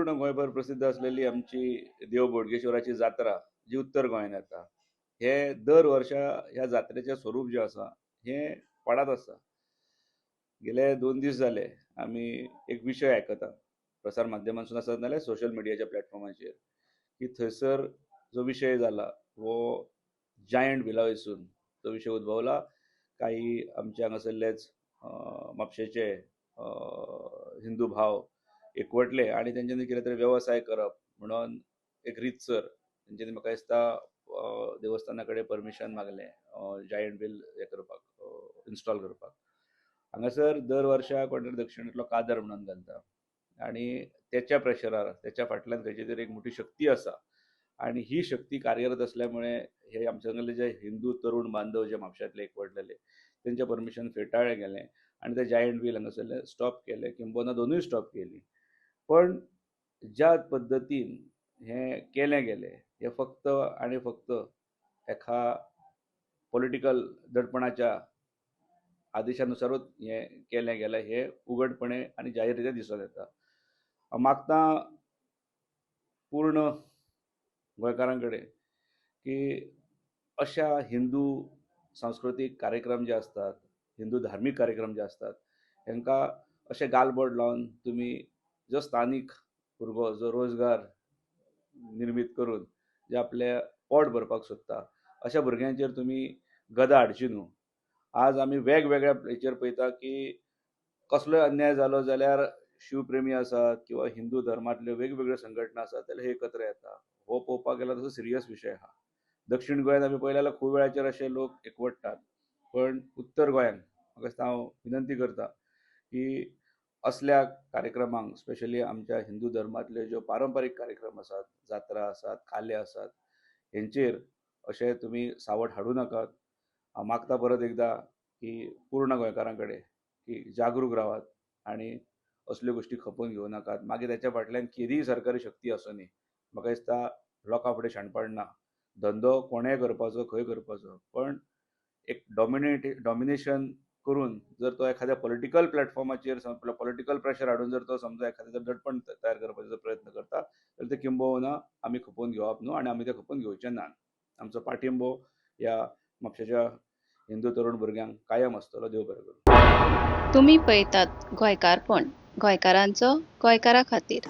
पूर्ण गोंयभर प्रसिद्ध असलेली आमची देव बोडगेश्वराची जात्रा जी उत्तर गोंयांत येता, हे दर वर्सा ह्या जात्रेचें स्वरूप जें आसा हें पडत आसा. गेले 2 दीस जाले आमी एक विशय आयकता प्रसार माध्यमांसून आसत नाल्यार सोशल मिडियाच्या प्लॅटफॉर्माचेर, की थंयसर जो विशय जाला वो जायंट व्हिला वयसून तो विशय उद्भवला. काही आमचे हांगासरलेच म्हापशेचे हिंदू भाव एकवटले आणि तेंच्यांनी कितें तरी वेवसाय करप म्हणून एक रीतसर तेंच्यांनी म्हाका दिसता देवस्थाना कडेन परमिशन मागलें जायंट व्हील हें करपाक इन्स्टॉल करपाक. हांगासर दर वर्सा कोण तरी दक्षिणेंतलो कादर म्हणून घालता आणि त्याच्या प्रेशरार त्याच्या फाटल्यान खंयची तरी एक मोठी शक्ती आसा आणि ही शक्ती कार्यरत असल्यामुळे हे आमचे हांगासरले जे हिंदू तरुण बांधव जे म्हापश्यांतले एकवटलेले तेंचें परमिशन फेटाळ्ळें गेलें आणि ते जायंट व्हील हांगासरले स्टॉप केले किंबहुना दोनूय स्टॉप केली. पण ज्या पद्दतीन हें केलें गेलें हें फक्त आनी फक्त एका पॉलिटिकल दडपणाच्या आदेशानुसारूच हें केलें गेलें हें उघडपणे आनी जाहीररित्या दिसून येता. हांव मागतां पूर्ण गोंयकारां कडेन की अशा हिंदू सांस्कृतीक कार्यक्रम जे असतात, हिंदू धार्मीक कार्यक्रम जे असतात हांकां अशें गालबोट लावन तुमी जो स्थानीक भुरगो जो रोजगार निर्मीत करून जे आपले पोट भरपाक सोदता अशा भुरग्यांचेर तुमी गदा हाडची न्हू. आज आमी वेगवेगळ्या हेचेर पळयता की कसलोय अन्याय जालो जाल्यार शिवप्रेमी आसात किंवा हिंदू धर्मांतल्यो वेगवेगळ्यो संघटना आसात जाल्यार हे एकत्र येता. हो पळोवपाक गेल्यार तसो सिरियस विशय आहा. दक्षिण गोंयांत आमी पळयलें जाल्यार खूब वेळाचेर अशे लोक एकवटतात, पण उत्तर गोंयांत म्हाका दिसता हांव विनंती करतां की असल्या कार्यक्रमांक स्पेशली आमच्या हिंदू धर्मांतल्यो ज्यो पारंपारीक कार्यक्रम आसात, जात्रा आसात, काले आसात, हेंचेर अशें तुमी सावट हाडूं नाकात. हांव मागतां परत एकदां की पूर्ण गोंयकारां कडेन की जागरूक रावात आनी असल्यो गोश्टी खपोवन घेवं नाकात. मागीर तेच्या फाटल्यान केदीय सरकारी शक्ती आसूंदी म्हाका दिसता लोकां फुडें शाणपण ना. धंदो कोणेय करपाचो खंय करपाचो, पण एक डॉमिनेशन करून जर तो एखाद्या पॉलिटिकल प्लॅटफॉर्माचेर पॉलिटिकल प्रेशर हाडून जर तो समजा एखाद्या दडपण तयार करपाचो प्रयत्न करता जाल्यार ते किंबहुना आमी खपोवन घेवप न्हू आनी आमी ते खपोवन घेवचे नात. आमचो पाठिंबो ह्या म्हापशेच्या हिंदू तरुण भुरग्यांक कायम आसतलो. देव बरें करूं. तुम्ही पळयतात गोंयकारपण, गोंयकारांचो गोंयकारा खातीर.